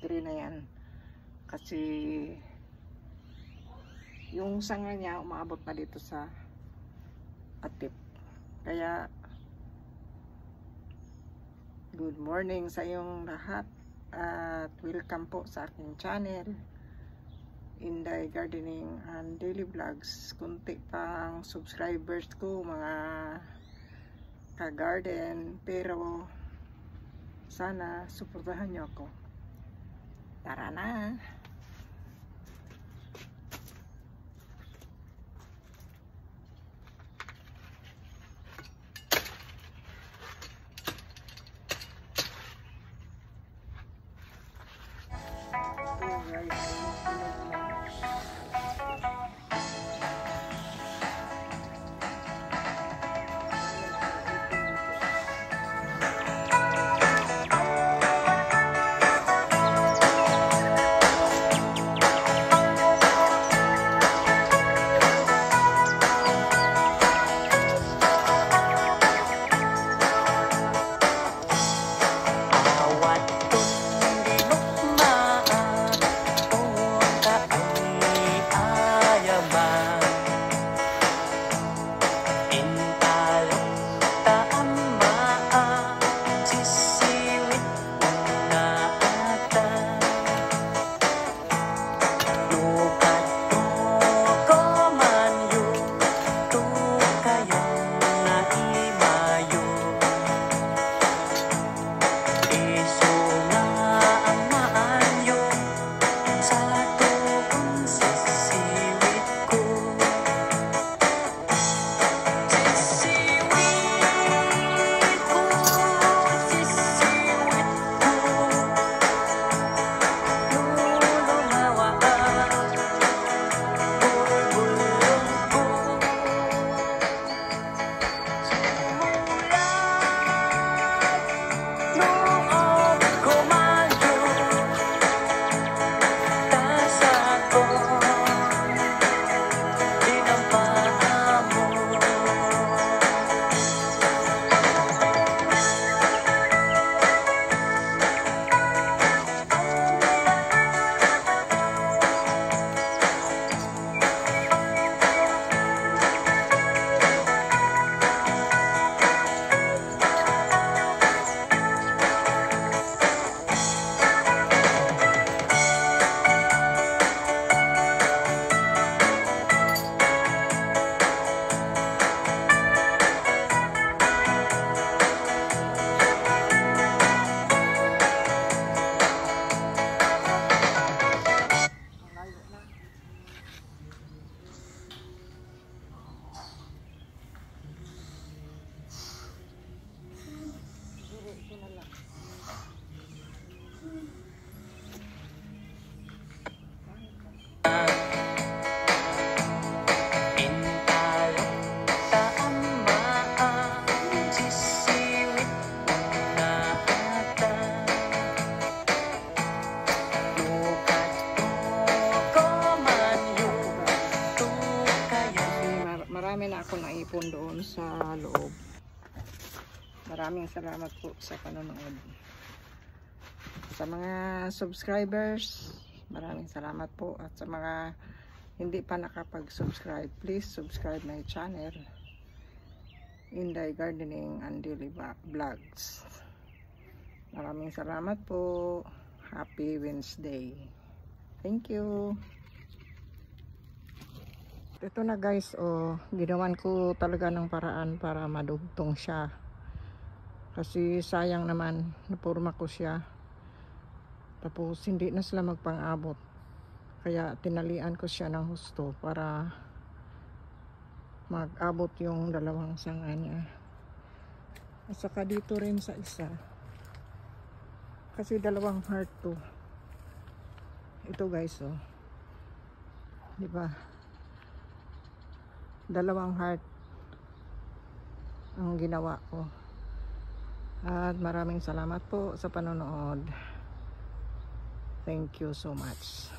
tree na yan. Kasi yung sanga niya umaabot na dito sa atip. Kaya good morning sa iyong lahat at welcome po sa aking channel, Inday Gardening and Daily Vlogs. Kunti pang subscribers ko mga ka-garden, pero sana suportahan nyo ako. Tara na! Marami na ako naipon doon sa loob. Maraming salamat po sa panonood. Sa mga subscribers, maraming salamat po. At sa mga hindi pa nakapag-subscribe, please subscribe my channel, Inday Gardening and Daily Vlogs. Maraming salamat po. Happy Wednesday. Thank you. Ito na guys, ginawan ko talaga ng paraan para madugtong siya. Kasi sayang naman, napurma ko siya. Tapos hindi na sila magpang-abot. Kaya tinalian ko siya ng husto para mag-abot yung dalawang sanga niya. At saka dito rin sa isa. Kasi dalawang heart to. Ito guys, diba? Dalawang heart ang ginawa ko. At maraming salamat po sa panonood. Thank you so much.